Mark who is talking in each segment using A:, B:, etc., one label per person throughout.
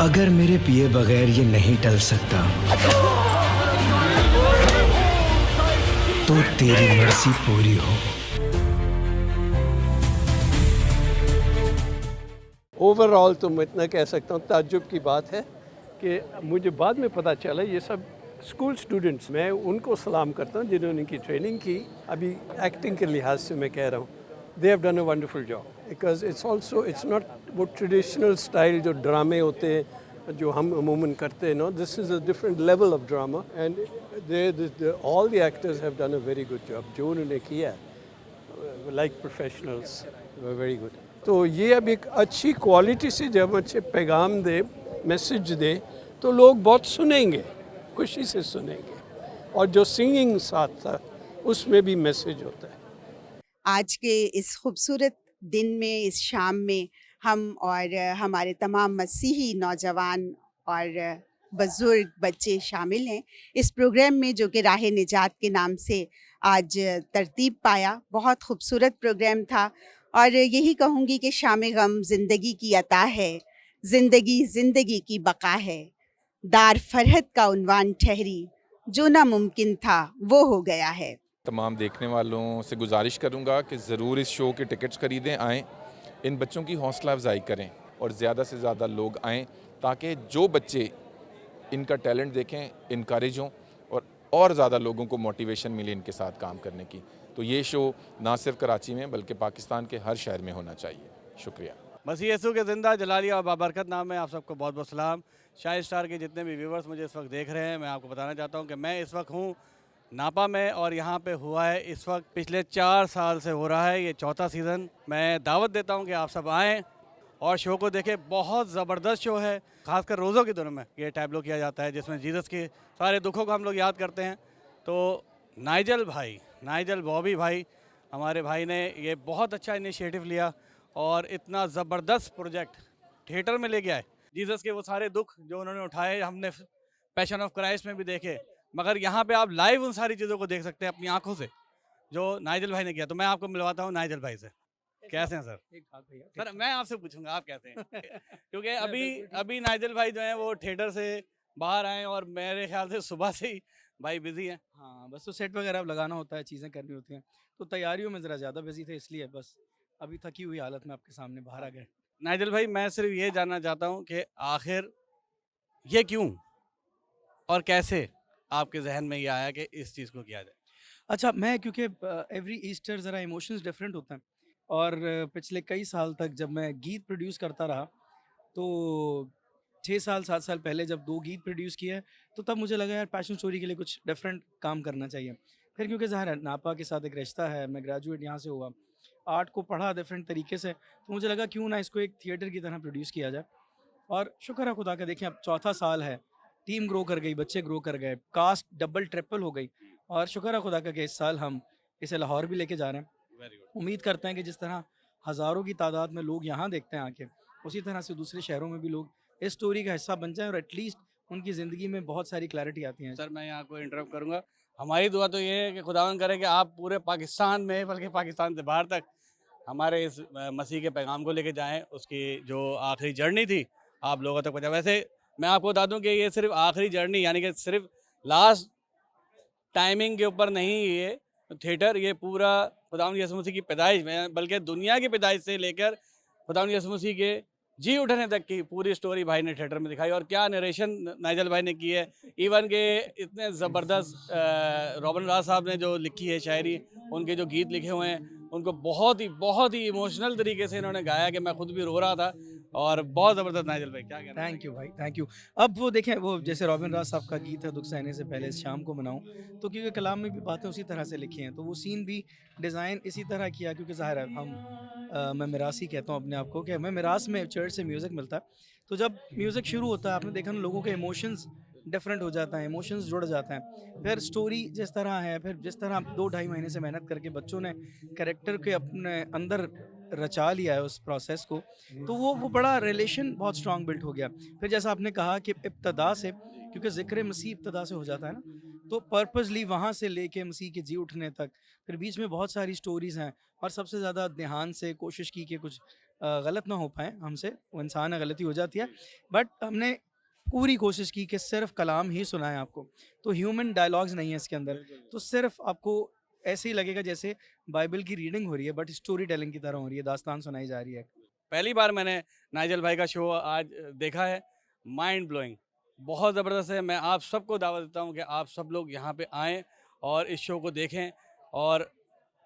A: अगर मेरे पिए बगैर ये नहीं टल सकता, तो तेरी मर्जी पूरी हो।
B: ओवरऑल तो मैं इतना कह सकता हूँ, ताज्जुब की बात है कि मुझे बाद में पता चला ये सब स्कूल स्टूडेंट्स, मैं उनको सलाम करता हूँ जिन्होंने इनकी ट्रेनिंग की। अभी एक्टिंग के लिहाज से मैं कह रहा हूँ, they have done a wonderful job, because it's not वो ट्रेडिशनल स्टाइल जो ड्रामे होते हैं जो हम अमूमन करते हैं। No, this is a different level of drama and all the actors have done a very good job जो उन्होंने किया, लाइक प्रोफेशनल्स, वेरी गुड। तो ये अब एक अच्छी क्वालिटी से जब अच्छे पैगाम दे, मैसेज दे, तो लोग बहुत सुनेंगे, खुशी से सुनेंगे। और जो सिंगिंग साथ था उसमें भी मैसेज होता है।
C: आज के इस खूबसूरत दिन में, इस शाम में हम और हमारे तमाम मसीही नौजवान और बुजुर्ग बच्चे शामिल हैं इस प्रोग्राम में, जो कि राह निजात के नाम से आज तरतीब पाया। बहुत खूबसूरत प्रोग्राम था और यही कहूँगी कि शाम गम ज़िंदगी की अता है, ज़िंदगी ज़िंदगी की बका है, दार फरहत का उन्वान ठहरी, जो नामुमकिन था वो हो गया है।
D: तमाम देखने वालों से गुजारिश करूंगा कि ज़रूर इस शो के टिकट्स ख़रीदें, आएँ, इन बच्चों की हौसला अफजाई करें और ज़्यादा से ज़्यादा लोग आएँ ताकि जो बच्चे इनका टैलेंट देखें, इनकरेज हों और ज़्यादा लोगों को मोटिवेशन मिले इनके साथ काम करने की। तो ये शो ना सिर्फ कराची में बल्कि पाकिस्तान के हर शहर में होना चाहिए। शुक्रिया।
E: मसीह यसू के ज़िंदा जलाली और बाबरकत नाम में आप सबको बहुत बहुत सलाम। शाही स्टार के जितने भी व्यूवर्स मुझे इस वक्त देख रहे हैं, मैं आपको बताना चाहता हूं कि मैं इस वक्त हूं नापा में और यहां पे हुआ है इस वक्त पिछले 4 साल से हो रहा है ये चौथा सीज़न। मैं दावत देता हूं कि आप सब आएँ और शो को देखें। बहुत ज़बरदस्त शो है, खासकर रोज़ों के दिनों में ये टैबलो किया जाता है जिसमें जीसस के सारे दुखों को हम लोग याद करते हैं। तो नाइजल बॉबी भाई, हमारे भाई ने ये बहुत अच्छा इनिशिएटिव लिया और इतना ज़बरदस्त प्रोजेक्ट थिएटर में ले गया है। जीसस के वो सारे दुख जो उन्होंने उठाए हमने पैशन ऑफ क्राइस्ट में भी देखे, मगर यहाँ पे आप लाइव उन सारी चीज़ों को देख सकते हैं अपनी आंखों से जो नाइजल भाई ने किया। तो मैं आपको मिलवाता हूँ नाइजल भाई से। कैसे हैं सर?
F: ठीक ठाक भैया।
E: सर मैं आपसे पूछूंगा आप कैसे हैं? क्योंकि अभी नाइजल भाई जो हैं वो थिएटर से बाहर आए और मेरे ख्याल से सुबह से ही भाई बिजी हैं।
F: हाँ, बस तो सेट वगैरह अब लगाना होता है, चीज़ें करनी होती हैं, तो तैयारियों में ज़रा ज़्यादा बिज़ी थे, इसलिए बस अभी थकी हुई हालत में आपके सामने बाहर आ गए।
E: नाइजल भाई, मैं सिर्फ ये जानना चाहता हूँ कि आखिर ये क्यों और कैसे आपके जहन में ये आया कि इस चीज़ को किया जाए?
F: अच्छा, मैं क्योंकि एवरी ईस्टर ज़रा इमोशंस डिफरेंट होते हैं और पिछले कई साल तक जब मैं गीत प्रोड्यूस करता रहा, तो 6 साल 7 साल पहले जब 2 गीत प्रोड्यूस किए, तो तब मुझे लगा यार पैशन स्टोरी के लिए कुछ डिफरेंट काम करना चाहिए। फिर क्योंकि ज़ाहिर है नापा के साथ एक रिश्ता है, मैं ग्रेजुएट यहाँ से हुआ, आर्ट को पढ़ा डिफरेंट तरीके से, तो मुझे लगा क्यों ना इसको एक थिएटर की तरह प्रोड्यूस किया जाए। और शुक्र है खुदा का, देखिए अब चौथा साल है, टीम ग्रो कर गई, बच्चे ग्रो कर गए, कास्ट डबल ट्रिपल हो गई और शुक्र है खुदा का कि इस साल हम इसे लाहौर भी लेके जा रहे हैं।
E: Very good.
F: उम्मीद करते हैं कि जिस तरह हज़ारों की तादाद में लोग यहाँ देखते हैं आके, उसी तरह से दूसरे शहरों में भी लोग इस स्टोरी का हिस्सा बन जाएं और एटलीस्ट उनकी ज़िंदगी में बहुत सारी क्लैरिटी आती है।
E: सर मैं यहाँ को इंटरप्ट करूँगा। हमारी दुआ तो ये है कि खुदावंद करे कि आप पूरे पाकिस्तान में, बल्कि पाकिस्तान से बाहर तक हमारे इस मसीह के पैगाम को लेके जाएँ, उसकी जो आखिरी जर्नी थी आप लोगों तक पहुँचाएँ। वैसे मैं आपको बता दूँ कि ये सिर्फ आखिरी जर्नी यानी कि सिर्फ लास्ट टाइमिंग के ऊपर नहीं, ये थिएटर ये पूरा खुदावंद यीशु मसीह की पैदाइश में, बल्कि दुनिया की पैदाइश से लेकर खुदावंद यीशु मसीह के जी उठने तक की पूरी स्टोरी भाई ने थिएटर में दिखाई। और क्या नरेशन नाइजल भाई ने की है, इवन के इतने ज़बरदस्त रॉबिन राज साहब ने जो लिखी है शायरी, उनके जो गीत लिखे हुए हैं उनको बहुत ही इमोशनल तरीके से इन्होंने गाया कि मैं खुद भी रो रहा था। और बहुत ज़बरदस्त नाइजल भाई, क्या कहना है?
F: थैंक यू भाई, थैंक यू। अब वो देखें, वो जैसे रॉबिन राज साहब का गीत है दुख सहने से पहले इस शाम को मनाऊं, तो क्योंकि कलाम में भी बातें उसी तरह से लिखी हैं, तो वो सीन भी डिज़ाइन इसी तरह किया, क्योंकि ज़ाहिर है मैं मिरासी कहता हूँ अपने आप को कि मैं मिरास में चर्च से म्यूज़िक मिलता है, तो जब म्यूज़िक शुरू होता है आपने देखा ना लोगों के इमोशंस डिफरेंट हो जाता है, इमोशंस जुड़ जाते हैं। फिर स्टोरी जिस तरह है, फिर जिस तरह 2 ढाई महीने से मेहनत करके बच्चों ने कैरेक्टर के अपने अंदर रचा लिया है उस प्रोसेस को, तो वो बड़ा रिलेशन बहुत स्ट्रांग बिल्ट हो गया। फिर जैसा आपने कहा कि इब्तदा से, क्योंकि ज़िक्र मसीह इब्तदा से हो जाता है ना, तो पर्पसली वहाँ से लेके मसीह के जी उठने तक, फिर बीच में बहुत सारी स्टोरीज़ हैं और सबसे ज़्यादा ध्यान से कोशिश की कि कुछ गलत ना हो पाए हमसे, वो इंसान है, गलती हो जाती है, बट हमने पूरी कोशिश की कि सिर्फ कलाम ही सुनाएं आपको, तो ह्यूमन डायलॉग्स नहीं है इसके अंदर, तो सिर्फ आपको ऐसे ही लगेगा जैसे बाइबल की रीडिंग हो रही है, बट स्टोरी टेलिंग की तरह हो रही है, दास्तान सुनाई जा रही है।
E: पहली बार मैंने नाइजल भाई का शो आज देखा है, माइंड ब्लोइंग, बहुत ज़बरदस्त है। मैं आप सबको दावत देता हूँ कि आप सब लोग यहाँ पे आएँ और इस शो को देखें और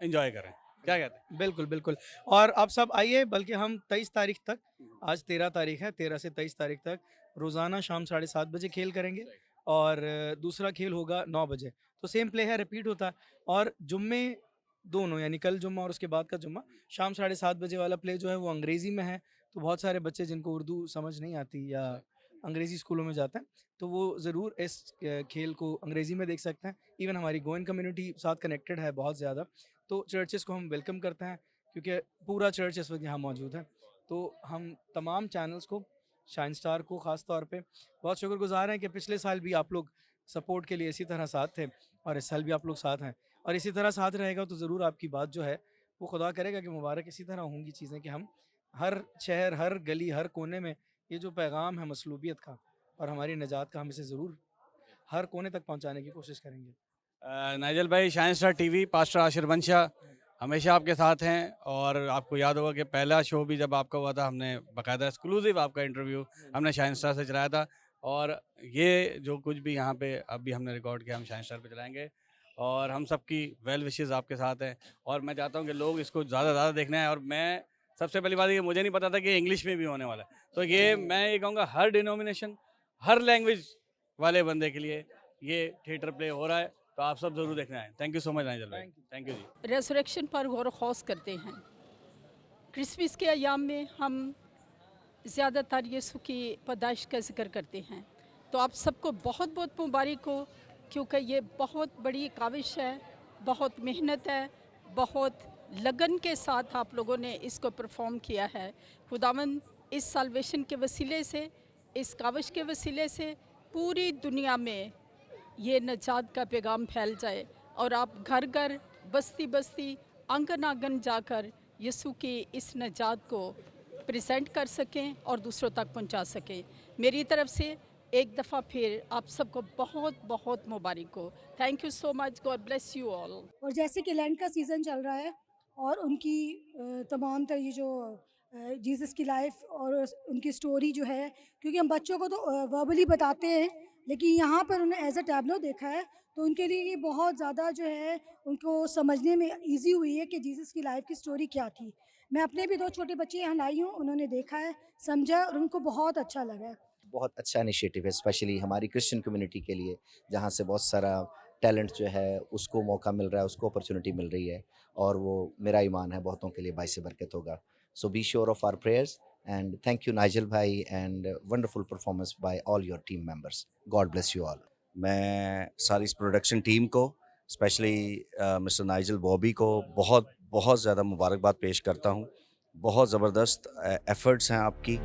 E: एंजॉय करें। क्या कहते हैं?
F: बिल्कुल, बिल्कुल। और आप सब आइए, बल्कि हम 23 तारीख तक, आज 13 तारीख है, 13 से 23 तारीख तक रोज़ाना शाम 7:30 बजे खेल करेंगे, और दूसरा खेल होगा 9 बजे। तो सेम प्ले है, रिपीट होता है, और जुम्मे दोनों, यानी कल जुम्मा और उसके बाद का जुम्मा, शाम 7:30 बजे वाला प्ले जो है वो अंग्रेज़ी में है। तो बहुत सारे बच्चे जिनको उर्दू समझ नहीं आती या अंग्रेज़ी स्कूलों में जाते हैं, तो वो ज़रूर इस खेल को अंग्रेज़ी में देख सकते हैं। इवन हमारी गोयन कम्युनिटी साथ कनेक्टेड है बहुत ज़्यादा, तो चर्चेज़ को हम वेलकम करते हैं, क्योंकि पूरा चर्च इस वक्त यहाँ मौजूद है। तो हम तमाम चैनल्स को, शाइन स्टार को ख़ास तौर पे बहुत शुक्रगुज़ार हैं कि पिछले साल भी आप लोग सपोर्ट के लिए इसी तरह साथ थे, और इस साल भी आप लोग साथ हैं, और इसी तरह साथ रहेगा तो ज़रूर आपकी बात जो है वो खुदा करेगा कि मुबारक इसी तरह होंगी चीज़ें, कि हम हर शहर, हर गली, हर कोने में ये जो पैगाम है मसलूबियत का और हमारी निजात का, हम इसे ज़रूर हर कोने तक पहुँचाने की कोशिश करेंगे।
E: नाइजल भाई, shine star TV, pastor Ashir Bansha हमेशा आपके साथ हैं, और आपको याद होगा कि पहला शो भी जब आपका हुआ था, हमने बाकायदा एक्सक्लूसिव आपका इंटरव्यू हमने शाइन स्टार से चलाया था, और ये जो कुछ भी यहाँ पे अभी हमने रिकॉर्ड किया हम शाइन स्टार पे चलाएंगे, और हम सबकी वेल विशेस आपके साथ हैं, और मैं चाहता हूँ कि लोग इसको ज़्यादा से ज़्यादा देखना है। और मैं सबसे पहली बात ये, मुझे नहीं पता था कि इंग्लिश में भी होने वाला है, तो ये मैं ये कहूँगा हर डिनोमिनेशन, हर लैंग्वेज वाले बंदे के लिए ये थिएटर प्ले हो रहा है, तो आप सब जरूर देखना है। Thank you so much Nigel भाई, थैंक यू जी।
G: रेजरेक्शन पर गौर खौस करते हैं। क्रिसमस के अयाम में हम ज़्यादातर यीशु की पैदाइश का जिक्र करते हैं, तो आप सबको बहुत बहुत मुबारक हो, क्योंकि ये बहुत बड़ी काविश है, बहुत मेहनत है, बहुत लगन के साथ आप लोगों ने इसको परफॉर्म किया है। खुदावंद इस साल्वेशन के वसीले से, इस काविश के वसीले से पूरी दुनिया में ये नजात का पैगाम फैल जाए, और आप घर घर, बस्ती बस्ती, आंगन आंगन जाकर यीशु की इस नजात को प्रेजेंट कर सकें और दूसरों तक पहुंचा सकें। मेरी तरफ से एक दफ़ा फिर आप सबको बहुत बहुत मुबारक हो। Thank you so much, God bless you all.
H: और जैसे कि लैंड का सीज़न चल रहा है, और उनकी तमाम तरह ये जो जीसस की लाइफ और उनकी स्टोरी जो है, क्योंकि हम बच्चों को तो वर्बली बताते हैं, लेकिन यहाँ पर उन्हें एज अ टैबलो देखा है, तो उनके लिए ये बहुत ज़्यादा जो है उनको समझने में इजी हुई है कि जीसस की लाइफ की स्टोरी क्या थी। मैं अपने भी 2 छोटे बच्चे यहाँ लाई हूँ, उन्होंने देखा है, समझा, और उनको बहुत अच्छा लगा है।
I: बहुत अच्छा इनिशिएटिव है, स्पेशली हमारी क्रिश्चियन कम्युनिटी के लिए, जहाँ से बहुत सारा टैलेंट जो है उसको मौका मिल रहा है, उसको अपॉर्चुनिटी मिल रही है, और वो मेरा ईमान है बहुतों के लिए बाइस बरकत होगा। So be sure of our prayers, and thank you Nigel भाई, and wonderful performance by all your team members. God bless you all.
J: मैं सारी इस प्रोडक्शन टीम को, स्पेशली मिस्टर नाइजल बॉबी को बहुत बहुत ज़्यादा मुबारकबाद पेश करता हूँ। बहुत ज़बरदस्त एफ़र्ट्स हैं आपकी,